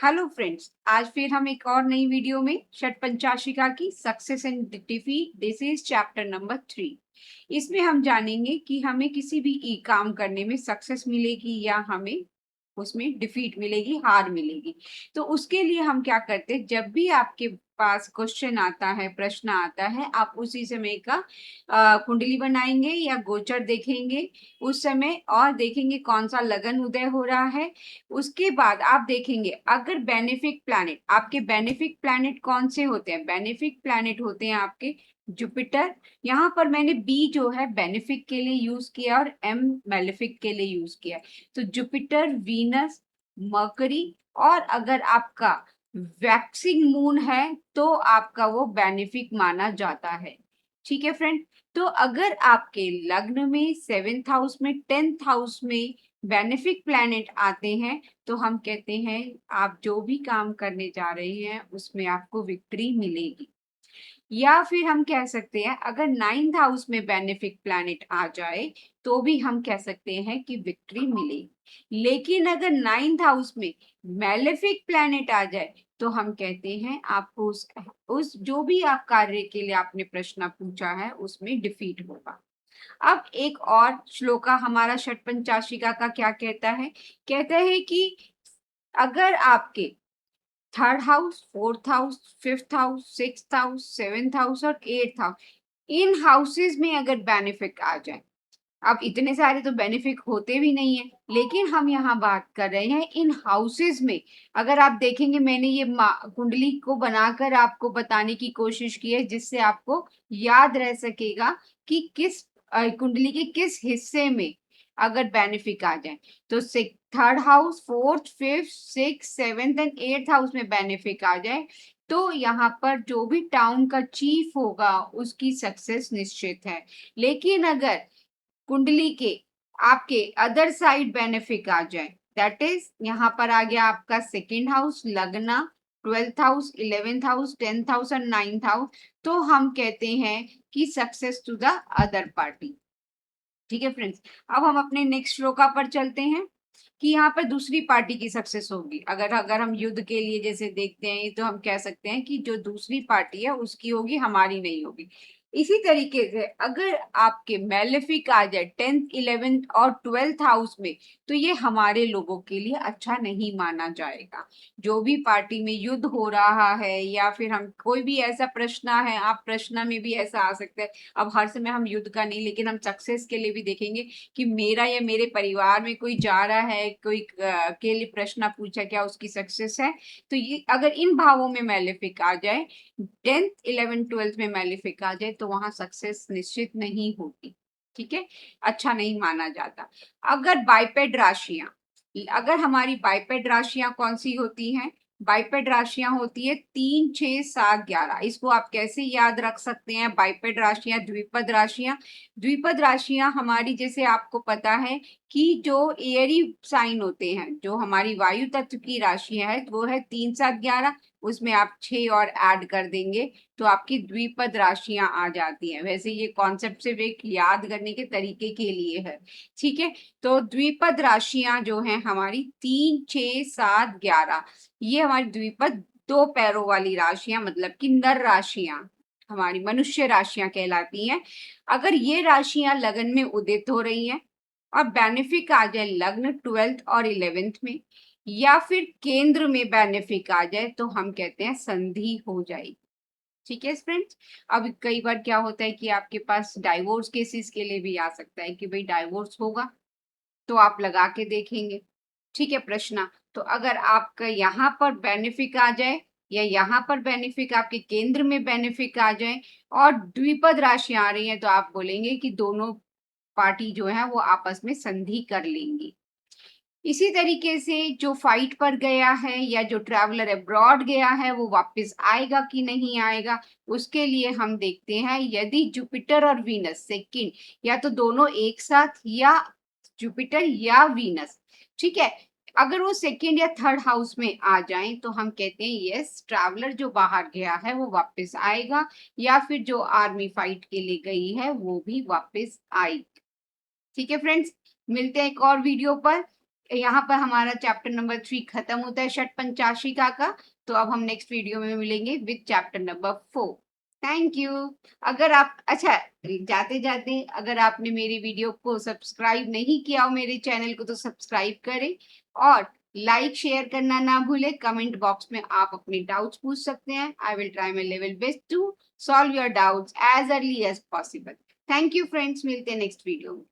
Hello friends, आज फिर हम एक और नई वीडियो में षटपंचाशिका की success and defeat, this is chapter number 3। इसमें हम जानेंगे कि हमें किसी भी काम करने में सक्सेस मिलेगी या हमें उसमें डिफीट मिलेगी, हार मिलेगी। तो उसके लिए हम क्या करते हैं, जब भी आपके पास क्वेश्चन आता है, प्रश्न आता है, आप उसी समय का कुंडली बनाएंगे या गोचर देखेंगे उस समय, और देखेंगे कौन सा लगन उदय हो रहा है। उसके बाद आप देखेंगे अगर बेनिफिक प्लैनेट, आपके बेनिफिक प्लैनेट कौन से होते हैं? बेनिफिक प्लैनेट होते हैं आपके जुपिटर। यहाँ पर मैंने बी जो है बेनिफिक के लिए यूज किया और एम मेलेफिक के लिए यूज किया। तो जुपिटर, वीनस, मर्करी, और अगर आपका वैक्सिंग मून है तो आपका वो बेनिफिक माना जाता है। ठीक है फ्रेंड। तो अगर आपके लग्न में, 7th हाउस में, 10th हाउस में बेनिफिक प्लैनेट आते हैं तो हम कहते हैं आप जो भी काम करने जा रहे हैं उसमें आपको विक्ट्री मिलेगी। या फिर हम कह सकते हैं अगर 9th हाउस में बेनिफिक प्लैनेट आ जाए तो भी हम कह सकते हैं कि विक्ट्री मिलेगी। लेकिन अगर 9th हाउस में मैलेफिक प्लैनेट आ जाए तो हम कहते हैं आपको उस जो भी आप कार्य के लिए आपने प्रश्न पूछा है उसमें डिफीट होगा। अब एक और श्लोका हमारा षटपंचाशिका का क्या कहता है? कहता है कि अगर आपके 3rd house, 4th house, 5th house, 6th house, 7th house और 8th हाउस, इन हाउसेस में अगर बेनिफिक आ जाए, अब इतने सारे तो बेनिफिक होते भी नहीं है, लेकिन हम यहाँ बात कर रहे हैं इन हाउसेस में। अगर आप देखेंगे मैंने ये कुंडली को बनाकर आपको बताने की कोशिश की है जिससे आपको याद रह सकेगा कि किस कुंडली के किस हिस्से में अगर बेनिफिक आ जाए। तो 3rd house, 4th, 5th, 6th, 7th and 8th house में बेनिफिक आ जाए तो यहाँ पर जो भी टाउन का चीफ होगा उसकी सक्सेस निश्चित है। लेकिन अगर कुंडली के आपके अदर साइड बेनिफिक आ जाए, दैट इज यहाँ पर आ गया आपका 2nd हाउस, लग्न, 12th house, 11th house, 10th house और 9th हाउस, तो हम कहते हैं कि success to the other party. ठीक है फ्रेंड्स। अब हम अपने नेक्स्ट श्लोका पर चलते हैं कि यहाँ पर दूसरी पार्टी की सक्सेस होगी। अगर अगर हम युद्ध के लिए जैसे देखते हैं तो हम कह सकते हैं कि जो दूसरी पार्टी है उसकी होगी, हमारी नहीं होगी। इसी तरीके से अगर आपके मैलेफिक आ जाए 10th, 11th और 12th हाउस में तो ये हमारे लोगों के लिए अच्छा नहीं माना जाएगा। जो भी पार्टी में युद्ध हो रहा है या फिर हम कोई भी ऐसा प्रश्न है, आप प्रश्न में भी ऐसा आ सकता है। अब हर समय हम युद्ध का नहीं, लेकिन हम सक्सेस के लिए भी देखेंगे कि मेरा या मेरे परिवार में कोई जा रहा है, कोई के लिए प्रश्न पूछा, क्या उसकी सक्सेस है? तो ये अगर इन भावों में मैलेफिक आ जाए, 10th, 11th, 12th में मैलेफिक आ जाए तो वहां सक्सेस निश्चित नहीं होती। ठीक है, अच्छा नहीं माना जाता। अगर बाइपेड राशियां, अगर हमारी बाइपेड राशियां कौन सी होती हैं? बाइपेड राशियां होती है 3, 6, 7, 11। इसको आप कैसे याद रख सकते हैं? बाइपेड राशियां, द्विपद राशियां। द्विपद राशियां हमारी, जैसे आपको पता है कि जो एयरी साइन होते हैं, जो हमारी वायु तत्व की राशियां है वो है 3, 7, 11। उसमें आप 6 और ऐड कर देंगे तो आपकी द्विपद राशियां आ जाती हैं। वैसे ये कॉन्सेप्ट सिर्फ एक याद करने के तरीके के लिए है। ठीक है। तो द्विपद राशियां जो हैं हमारी 3, 6, 7, 11, ये हमारी द्विपद दो पैरों वाली राशियां, मतलब कि नर राशियां हमारी मनुष्य राशियां कहलाती हैं। अगर ये राशियां लगन में उदित हो रही हैं और बेनिफिक आ जाए लग्न 12th और 11th में, या फिर केंद्र में बेनिफिक आ जाए तो हम कहते हैं संधि हो जाएगी। ठीक है फ्रेंड्स। अब कई बार क्या होता है कि आपके पास डाइवोर्स केसेस के लिए भी आ सकता है कि भाई डाइवोर्स होगा, तो आप लगा के देखेंगे। ठीक है प्रश्न। तो अगर आपका यहाँ पर बेनिफिक आ जाए या यहाँ पर बेनिफिक, आपके केंद्र में बेनिफिक आ जाए और द्विपद राशि आ रही है तो आप बोलेंगे कि दोनों पार्टी जो है वो आपस में संधि कर लेंगी। इसी तरीके से जो फाइट पर गया है या जो ट्रैवलर अब्रॉड गया है वो वापस आएगा कि नहीं आएगा, उसके लिए हम देखते हैं यदि जुपिटर और वीनस सेकंड, या तो दोनों एक साथ या जुपिटर या वीनस, ठीक है, अगर वो सेकंड या थर्ड हाउस में आ जाएं तो हम कहते हैं यस, ट्रैवलर जो बाहर गया है वो वापस आएगा, या फिर जो आर्मी फाइट के लिए गई है वो भी वापस आएगी। ठीक है फ्रेंड्स, मिलते हैं एक और वीडियो पर। यहाँ पर हमारा चैप्टर नंबर 3 खत्म होता है षट पंचाशिका का। तो अब हम नेक्स्ट वीडियो में मिलेंगे with chapter number 4। Thank you. अगर आप अच्छा जाते जाते अगर आपने मेरी वीडियो को सब्सक्राइब नहीं किया हो मेरे चैनल को, तो सब्सक्राइब करें और लाइक शेयर करना ना भूलें। कमेंट बॉक्स में आप अपने डाउट्स पूछ सकते हैं। I will try my level best to solve your doubts as early as possible. Thank you friends, मिलते हैं नेक्स्ट वीडियो में।